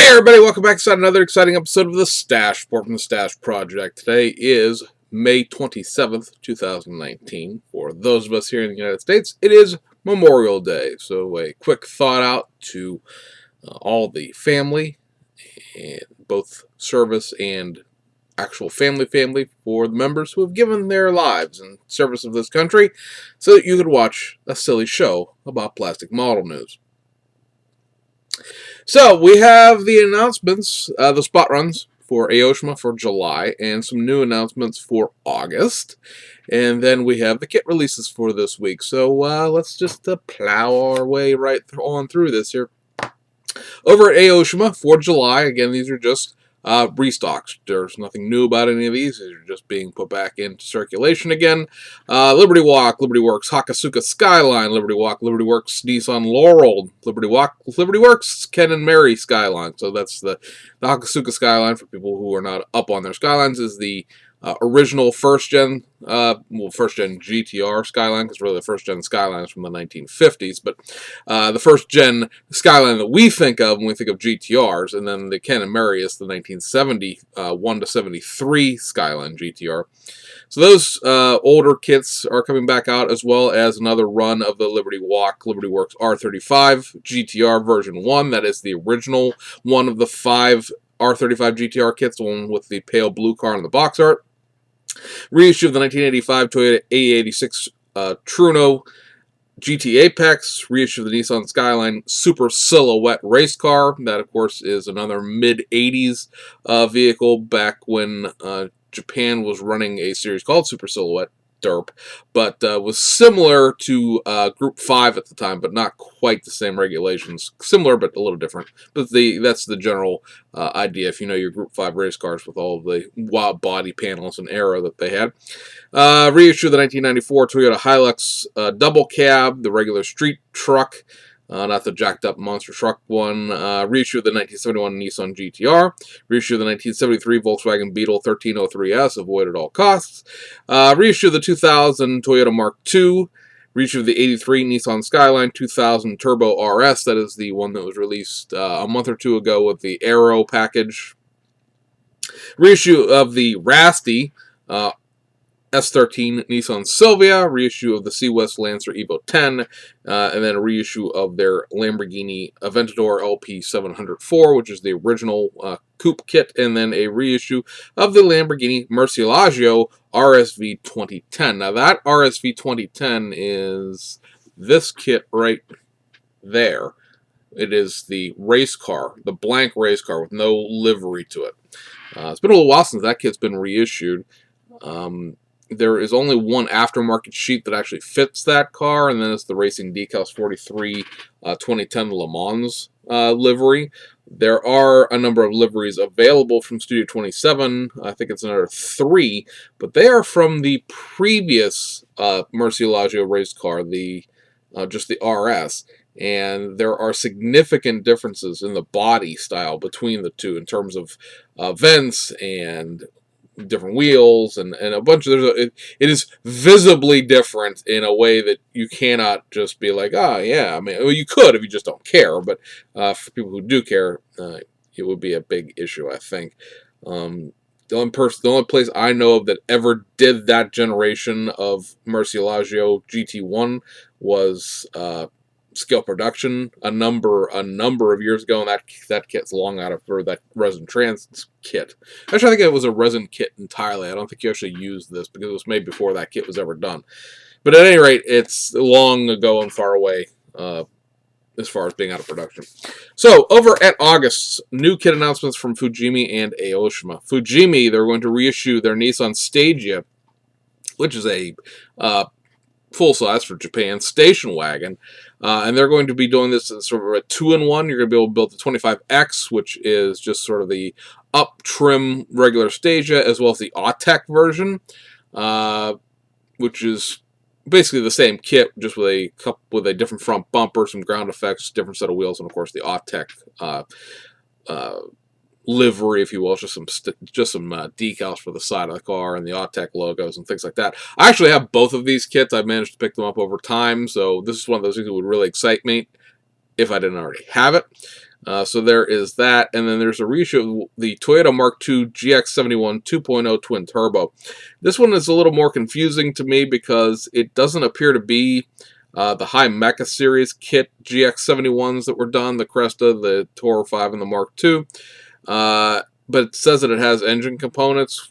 Hey everybody, welcome back to another exciting episode of the Stast, report from the Stast Project. Today is May 27th, 2019. For those of us here in the United States, it is Memorial Day. So a quick thought out to all the family, and both service and actual family for the members who have given their lives in service of this country so that you could watch a silly show about plastic model news. So, we have the announcements, the spot runs for Oshima for July, and some new announcements for August. And then we have the kit releases for this week. So, let's just plow our way right on through this here. Over at Oshima for July, again, these are just restocks. There's nothing new about any of these. These are just being put back into circulation again. Liberty Walk, Liberty Works, Hakasuka Skyline, Liberty Walk, Liberty Works, Nissan Laurel, Liberty Walk, Liberty Works, Ken and Mary Skyline. So that's the Hakasuka Skyline, for people who are not up on their Skylines, is the original first-gen GTR Skyline, because really the first-gen Skyline is from the 1950s, but the first-gen Skyline that we think of when we think of GTRs, and then the Ken and Mary is the 1971 to 73 Skyline GTR. So those older kits are coming back out, as well as another run of the Liberty Walk, Liberty Works R35 GTR version 1. That is the original one of the 5 R35 GTR kits, the one with the pale blue car and the box art. Reissue of the 1985 Toyota A86 Truno GT Apex. Reissue of the Nissan Skyline Super Silhouette race car. That, of course, is another mid-80s vehicle back when Japan was running a series called Super Silhouette Derp, but was similar to Group 5 at the time, but not quite the same regulations. Similar, but a little different. But that's the general idea, if you know your Group 5 race cars with all of the wild body panels and aero that they had. Reissue of the 1994 Toyota Hilux double cab, the regular street truck, not the jacked up monster truck one. Reissue of the 1971 Nissan GTR. Reissue of the 1973 Volkswagen Beetle 1303S, avoid at all costs. Reissue of the 2000 Toyota Mark II. Reissue of the 83 Nissan Skyline 2000 Turbo RS. That is the one that was released a month or two ago with the Aero package. Reissue of the Rasty S13 Nissan Silvia, reissue of the C-West Lancer Evo 10, and then a reissue of their Lamborghini Aventador LP 704, which is the original coupe kit, and then a reissue of the Lamborghini Murcielago RSV 2010. Now that RSV 2010 is this kit right there. It is the race car, the blank race car with no livery to it. It's been a little while since that kit's been reissued. There is only one aftermarket sheet that actually fits that car, and then it's the Racing Decals 43 2010 Le Mans livery. There are a number of liveries available from Studio 27. I think it's another 3, but they are from the previous Murcielago race car, just the RS. And there are significant differences in the body style between the two in terms of vents and different wheels and a bunch of it is visibly different in a way that you cannot just be like, oh yeah, I mean, well, you could if you just don't care, but for people who do care, it would be a big issue, I think. The only place I know of that ever did that generation of Murcielago GT1 was Scale Production a number of years ago, and that kit's long out of, or that resin trans kit. Actually, I think it was a resin kit entirely. I don't think you actually used this because it was made before that kit was ever done. But at any rate, it's long ago and far away as far as being out of production. So, over at August, new kit announcements from Fujimi and Oshima. Fujimi, they're going to reissue their Nissan Stagia, which is a full-size for Japan station wagon, and they're going to be doing this as sort of a 2-in-1. You're going to be able to build the 25X, which is just sort of the up-trim regular Stagia, as well as the Autech version, which is basically the same kit, just with a different front bumper, some ground effects, different set of wheels, and of course the Autech livery, if you will, just some decals for the side of the car and the Autech logos and things like that. I actually have both of these kits. I've managed to pick them up over time, so this is one of those things that would really excite me if I didn't already have it. So there is that, and then there's a reissue of the Toyota Mark II GX71 2.0 twin turbo. This one is a little more confusing to me because it doesn't appear to be the High Mecha Series kit GX71s that were done, the Cresta, the Toro 5, and the Mark II. But it says that it has engine components.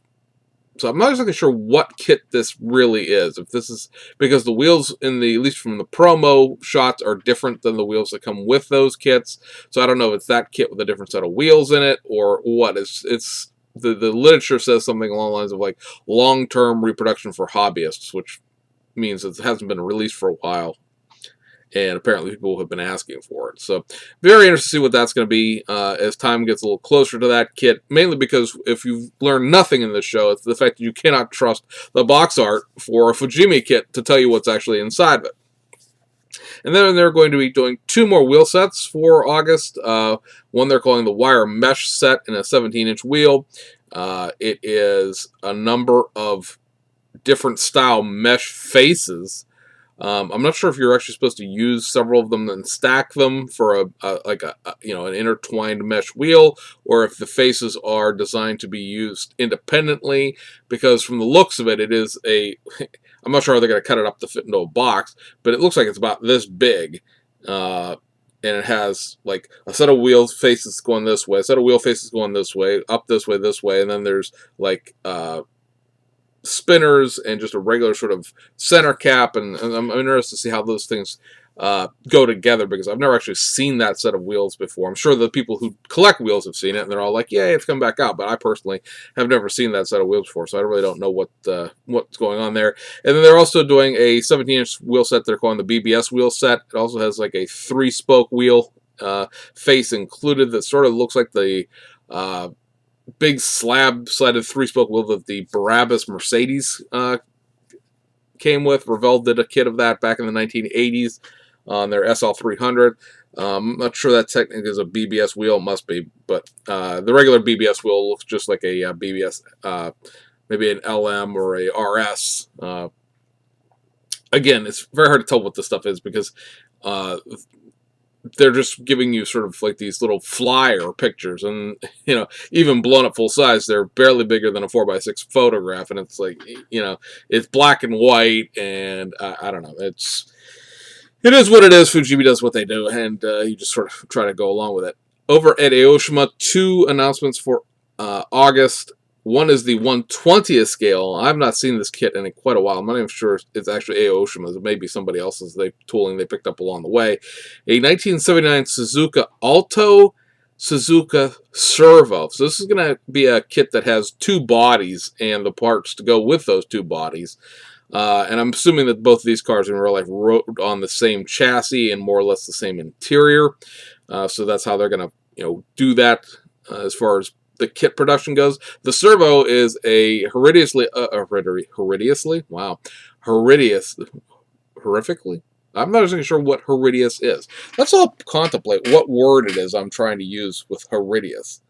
So I'm not exactly sure what kit this really is. If this is because the wheels at least from the promo shots, are different than the wheels that come with those kits. So I don't know if it's that kit with a different set of wheels in it or what. It's the literature says something along the lines of like long-term reproduction for hobbyists, which means it hasn't been released for a while. And apparently people have been asking for it. So very interested to see what that's going to be as time gets a little closer to that kit. Mainly because if you've learned nothing in this show, it's the fact that you cannot trust the box art for a Fujimi kit to tell you what's actually inside of it. And then they're going to be doing 2 more wheel sets for August. One they're calling the Wire Mesh set in a 17-inch wheel. It is a number of different style mesh faces. I'm not sure if you're actually supposed to use several of them and stack them for an intertwined mesh wheel, or if the faces are designed to be used independently. Because from the looks of it, it is I'm not sure how they're going to cut it up to fit into a box, but it looks like it's about this big, and it has like a set of wheel faces going this way, a set of wheel faces going this way, up this way, and then there's like spinners and just a regular sort of center cap, and I'm interested to see how those things go together, because I've never actually seen that set of wheels before. I'm sure the people who collect wheels have seen it, and they're all like, "Yay, it's come back out," but I personally have never seen that set of wheels before, so I really don't know what's going on there. And then they're also doing a 17-inch wheel set they're calling the BBS wheel set. It also has like a 3-spoke wheel face included that sort of looks like the big slab-sided 3-spoke wheel that the Barabbas Mercedes came with. Revell did a kit of that back in the 1980s on their SL300. I'm not sure that technically is a BBS wheel. It must be, but the regular BBS wheel looks just like a BBS, maybe an LM or a RS. Again, it's very hard to tell what this stuff is because they're just giving you sort of like these little flyer pictures, and even blown up full size, they're barely bigger than a 4x6 photograph, and it's like, it's black and white, and I don't know, it is what it is. Fujimi does what they do, and you just sort of try to go along with it. Over at Aoshima, 2 announcements for August. One is the 1/20th scale. I've not seen this kit in quite a while. I'm not even sure it's actually Aoshima's. It may be somebody else's tooling they picked up along the way. A 1979 Suzuka Alto Suzuka Servo. So this is going to be a kit that has 2 bodies and the parts to go with those 2 bodies. And I'm assuming that both of these cars in real life rode on the same chassis and more or less the same interior. So that's how they're going to do as far as the kit production goes. The servo is a horrifically. I'm not exactly sure what horrendous is. Let's all contemplate what word it is I'm trying to use with horrendous.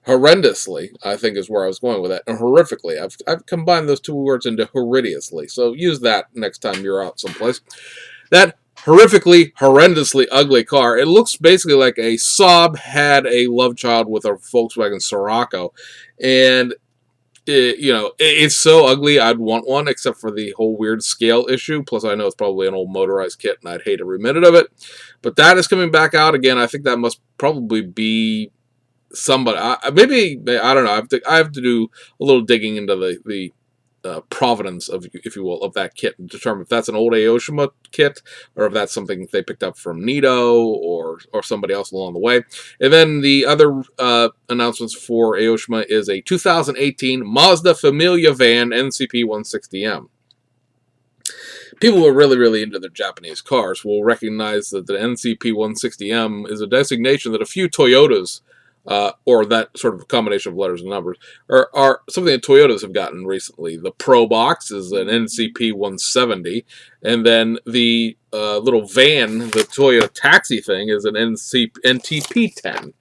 Horrendously, I think, is where I was going with that. And horrifically. I've combined those 2 words into horridously. So use that next time you're out someplace. That horrendously ugly car. It looks basically like a Saab had a love child with a Volkswagen Scirocco. And it's so ugly I'd want one, except for the whole weird scale issue. Plus I know it's probably an old motorized kit and I'd hate every minute of it. But that is coming back out again. I think that must probably be somebody. Maybe, I don't know. I have to do a little digging into the provenance of, if you will, of that kit and determine if that's an old Aoshima kit or if that's something they picked up from Nito or somebody else along the way. And then the other announcements for Aoshima is a 2018 Mazda Familia van NCP 160M. People who are really, really into their Japanese cars will recognize that the NCP 160M is a designation that a few Toyotas or that sort of combination of letters and numbers, are something that Toyotas have gotten recently. The Pro Box is an NCP 170, and then the little van, the Toyota taxi thing, is an NTP 10.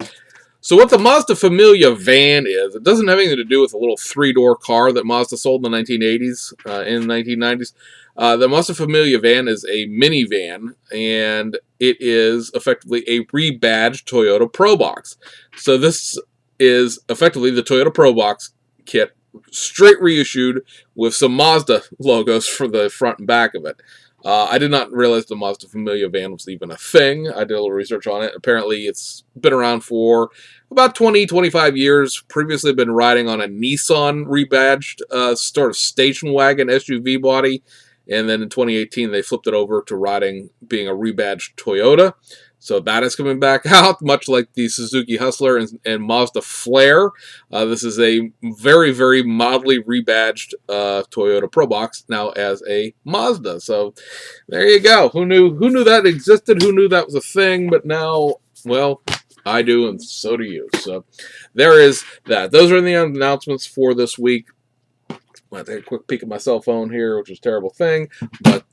So what the Mazda Familia van is, it doesn't have anything to do with a little three-door car that Mazda sold in the 1980s, in the 1990s. The Mazda Familia van is a minivan, and it is effectively a rebadged Toyota Pro Box. So this is effectively the Toyota Pro Box kit, straight reissued with some Mazda logos for the front and back of it. I did not realize the Mazda Familia van was even a thing. I did a little research on it. Apparently, it's been around for about 20, 25 years. Previously, been riding on a Nissan rebadged sort of station wagon SUV body. And then in 2018, they flipped it over to riding, being a rebadged Toyota. So that is coming back out, much like the Suzuki Hustler and Mazda Flare. This is a very, very mildly rebadged Toyota Pro Box now as a Mazda. So there you go. Who knew that existed? Who knew that was a thing? But now, well, I do, and so do you. So there is that. Those are the announcements for this week. I'll take a quick peek at my cell phone here, which is a terrible thing, but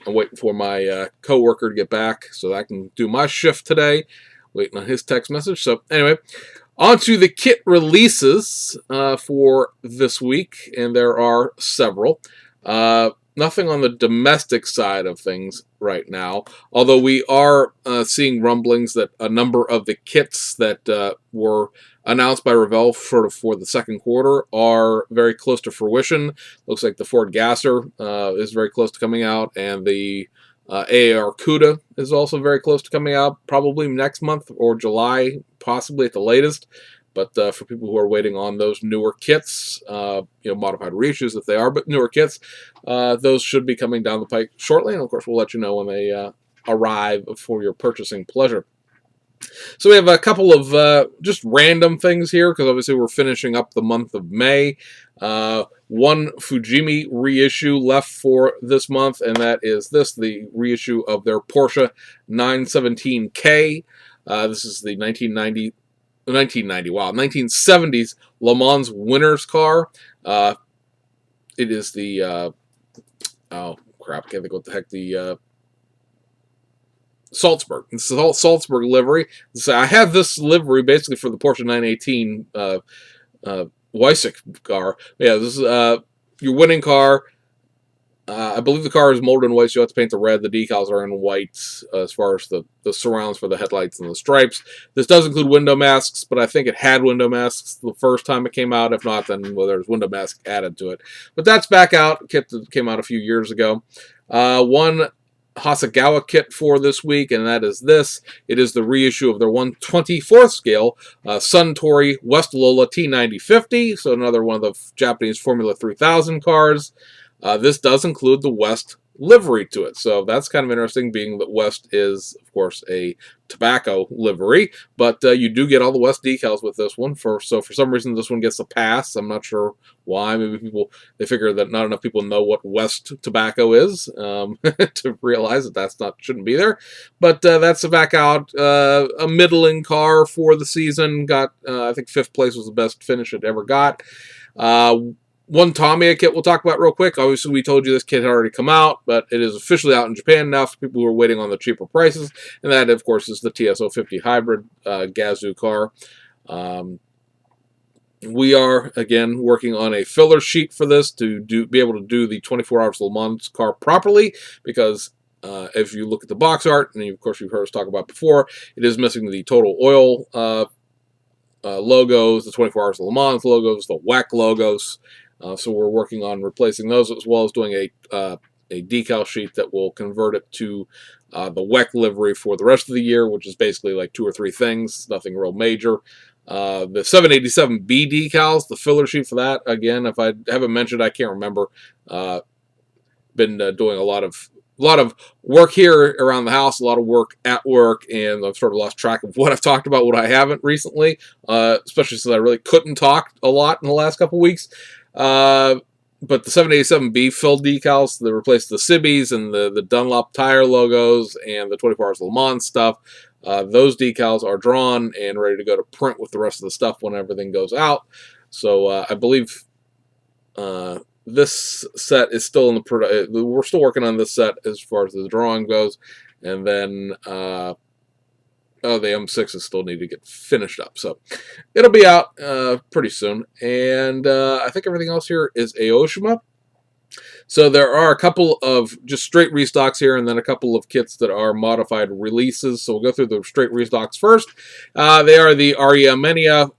I'm waiting for my coworker to get back so that I can do my shift today. Waiting on his text message. So anyway, on to the kit releases for this week, and there are several. Nothing on the domestic side of things right now, although we are seeing rumblings that a number of the kits that were announced by Revell sort of for the second quarter are very close to fruition. Looks like the Ford Gasser is very close to coming out, and the AAR CUDA is also very close to coming out, probably next month or July, possibly at the latest. But for people who are waiting on those newer kits, modified reissues if they are, but newer kits, those should be coming down the pike shortly. And of course, we'll let you know when they arrive for your purchasing pleasure. So we have a couple of just random things here, because obviously we're finishing up the month of May. One Fujimi reissue left for this month, and that is the reissue of their Porsche 917K. This is the 1970s Le Mans winners car. It is the, oh crap, can't think what the heck, the Salzburg. It's the Salzburg livery. So I have this livery basically for the Porsche 918 Weissach car. Yeah, this is your winning car. I believe the car is molded in white, so you have to paint the red. The decals are in white as far as the surrounds for the headlights and the stripes. This does include window masks, but I think it had window masks the first time it came out. If not, then well, there's window masks added to it. But that's back out. Kit that came out a few years ago. One Hasegawa kit for this week, and that is this. It is the reissue of their 1/24th scale Suntory West Lola T9050, so another one of the Japanese Formula 3000 cars. This does include the West livery to it, so that's kind of interesting, being that West is, of course, a tobacco livery, but you do get all the West decals with this one. So for some reason, this one gets a pass. I'm not sure why. Maybe they figure that not enough people know what West tobacco is to realize that shouldn't be there. But that's back out. A middling car for the season. Got I think 5th place was the best finish it ever got. One Tamiya kit we'll talk about real quick. Obviously, we told you this kit had already come out, but it is officially out in Japan now for people who are waiting on the cheaper prices. And that, of course, is the TS050 hybrid Gazoo car. We are, again, working on a filler sheet for this to be able to do the 24 Hours Le Mans car properly, because if you look at the box art, and of course you've heard us talk about before, it is missing the Total Oil logos, the 24 Hours Le Mans logos, the WEC logos. So we're working on replacing those, as well as doing a decal sheet that will convert it to the WEC livery for the rest of the year, which is basically like 2 or 3 things, nothing real major. The 787B decals, the filler sheet for that, again, if I haven't mentioned, I can't remember. Been doing a lot of work here around the house, a lot of work at work, and I've sort of lost track of what I've talked about, what I haven't recently, especially since I really couldn't talk a lot in the last couple weeks. But the 787B fill decals, they replaced the Sibbies and the Dunlop tire logos and the 24 Hours Le Mans stuff. Those decals are drawn and ready to go to print with the rest of the stuff when everything goes out. So I believe this set is still in the we're still working on this set as far as the drawing goes, and then Oh, the M6s still need to get finished up, so it'll be out pretty soon. And I think everything else here is Aoshima. So there are a couple of just straight restocks here, and then a couple of kits that are modified releases. So we'll go through the straight restocks first. They are the Ariamenia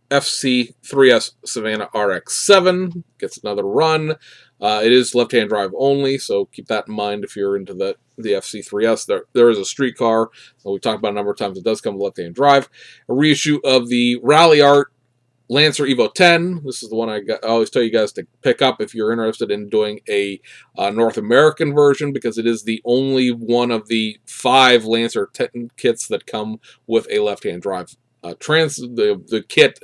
FC3S Savannah RX7. Gets another run. It is left-hand drive only, so keep that in mind if you're into the FC3S. There is a street car. We've talked about a number of times. It does come with left-hand drive. A reissue of the Rally Art Lancer Evo 10. This is the one I always tell you guys to pick up if you're interested in doing a North American version, because it is the only one of the 5 Lancer 10 kits that come with a left-hand drive. The kit,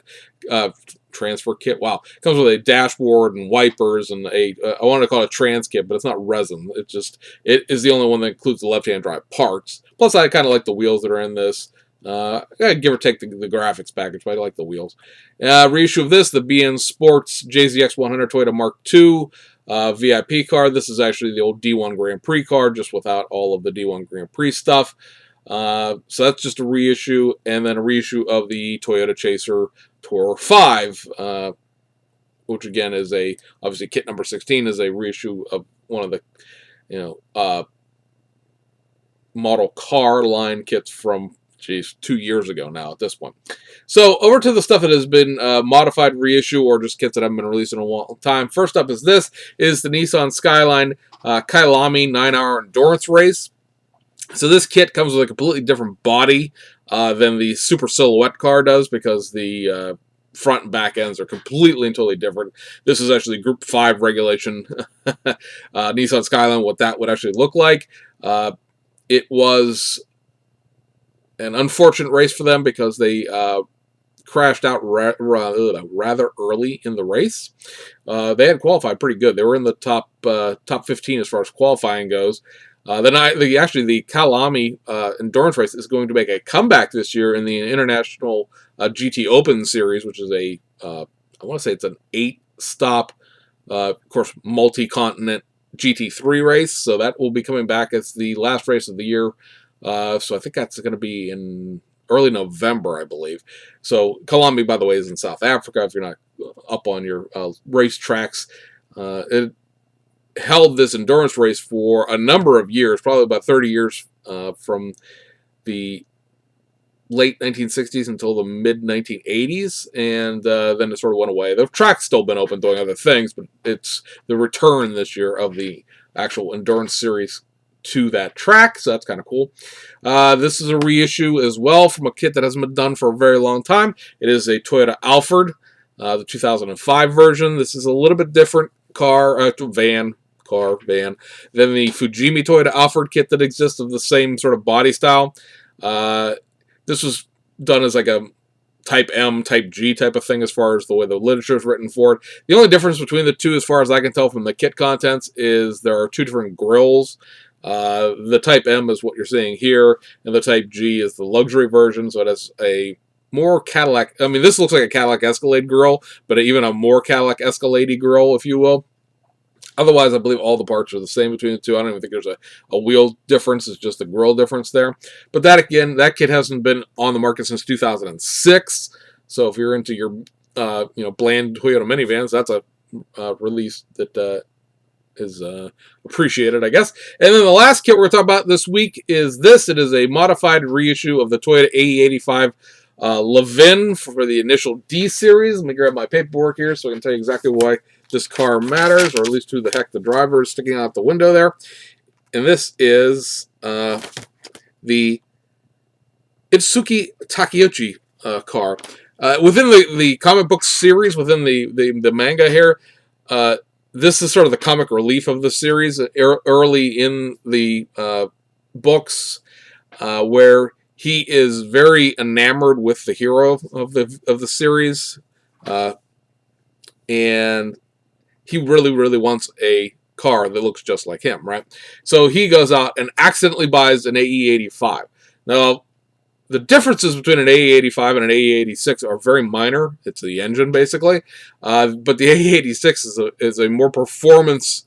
transfer kit, wow, comes with a dashboard and wipers and I want to call it a trans kit, but it's not resin. It is the only one that includes the left-hand drive parts. Plus, I kind of like the wheels that are in this. Give or take the graphics package, but I like the wheels. Reissue of this, the BN Sports JZX 100 Toyota Mark II VIP card. This is actually the old D1 Grand Prix card, just without all of the D1 Grand Prix stuff. So that's just a reissue, and then a reissue of the Toyota Chaser Tour 5, which again is obviously kit number 16 is a reissue of one of the model car line kits from 2 years ago now at this point. So over to the stuff that has been modified reissue or just kits that haven't been released in a long time. First up is the Nissan Skyline Kailami 9-hour endurance race. So this kit comes with a completely different body than the Super Silhouette car does, because the front and back ends are completely and totally different. This is actually Group 5 regulation Nissan Skyline, what that would actually look like. It was an unfortunate race for them because they crashed out rather early in the race. They had qualified pretty good. They were in the top 15 as far as qualifying goes. The Kailami endurance race is going to make a comeback this year in the International GT Open Series, which is I want to say it's an 8-stop, of course, multi-continent GT3 race. So that will be coming back as the last race of the year. So I think that's going to be in early November, I believe. So Kailami, by the way, is in South Africa, if you're not up on your race tracks. It held this endurance race for a number of years, probably about 30 years, from the late 1960s until the mid-1980s, and then it sort of went away. The track's still been open doing other things, but it's the return this year of the actual endurance series to that track, so that's kind of cool. This is a reissue as well from a kit that hasn't been done for a very long time. It is a Toyota Alphard, the 2005 version. This is a little bit different van than the Fujimi Toyota Alphard kit that exists of the same sort of body style. This was done as like a Type M, Type G type of thing as far as the way the literature is written for it. The only difference between the two, as far as I can tell from the kit contents, is there are 2 different grills. The Type M is what you're seeing here, and the Type G is the luxury version, so it has a more Cadillac. I mean, this looks like a Cadillac Escalade grill, but even a more Cadillac Escalade grill, if you will. Otherwise, I believe all the parts are the same between the two. I don't even think there's a wheel difference. It's just a grill difference there. But that, again, that kit hasn't been on the market since 2006. So if you're into your bland Toyota minivans, that's a release that is appreciated, I guess. And then the last kit we're going to talk about this week is this. It is a modified reissue of the Toyota AE85 Levin for the initial D series. Let me grab my paperwork here so I can tell you exactly why this car matters, or at least who the heck the driver is sticking out the window there. And this is the Itsuki Takeuchi car. Within the comic book series, within the manga here, this is sort of the comic relief of the series. Early in the books, where he is very enamored with the hero of the series, and he really wants a car that looks just like him, right? So he goes out and accidentally buys an AE85. Now, the differences between an AE85 and an AE86 are very minor. It's the engine, basically. But the AE86 is a more performance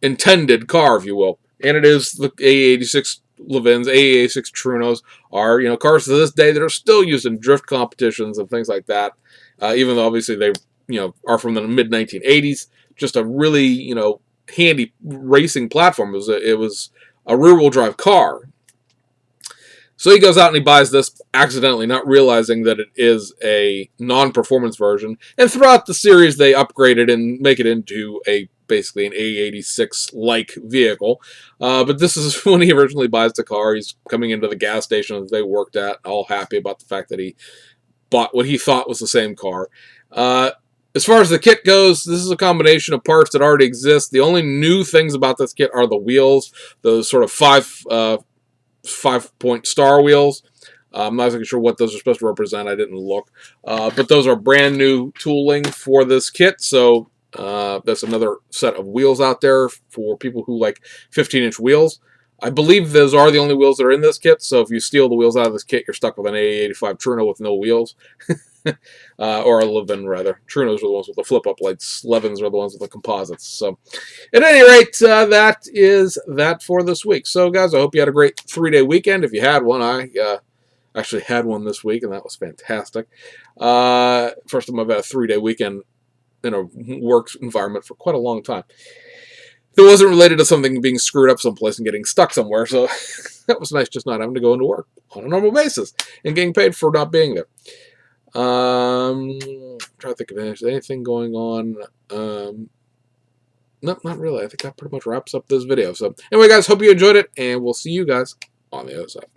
intended car, if you will. And it is the AE86 Levin's, AE86 Trunos are, you know, cars to this day that are still used in drift competitions and things like that. Even though obviously they, you know, are from the mid 1980s, just a really, you know, handy racing platform. It was a rear-wheel drive car. So he goes out and he buys this, accidentally, not realizing that it is a non-performance version. And throughout the series, they upgrade it and make it into basically an A86-like vehicle. But this is when he originally buys the car. He's coming into the gas station that they worked at, all happy about the fact that he bought what he thought was the same car. As far as the kit goes, this is a combination of parts that already exist. The only new things about this kit are the wheels, those sort of 5-point star wheels. I'm not exactly sure what those are supposed to represent. I didn't look. But those are brand new tooling for this kit. So that's another set of wheels out there for people who like 15-inch wheels. I believe those are the only wheels that are in this kit. So if you steal the wheels out of this kit, you're stuck with an A85 Truno with no wheels. Or a Levin, rather. Trunos are the ones with the flip-up lights. Levins are the ones with the composites. So, at any rate, that is that for this week. So, guys, I hope you had a great 3-day weekend. If you had one, I actually had one this week, and that was fantastic. First time I've had a 3-day weekend in a work environment for quite a long time. It wasn't related to something being screwed up someplace and getting stuck somewhere, so that was nice, just not having to go into work on a normal basis and getting paid for not being there. Trying to think of anything going on. No, not really. I think that pretty much wraps up this video. So anyway, guys, hope you enjoyed it, and we'll see you guys on the other side.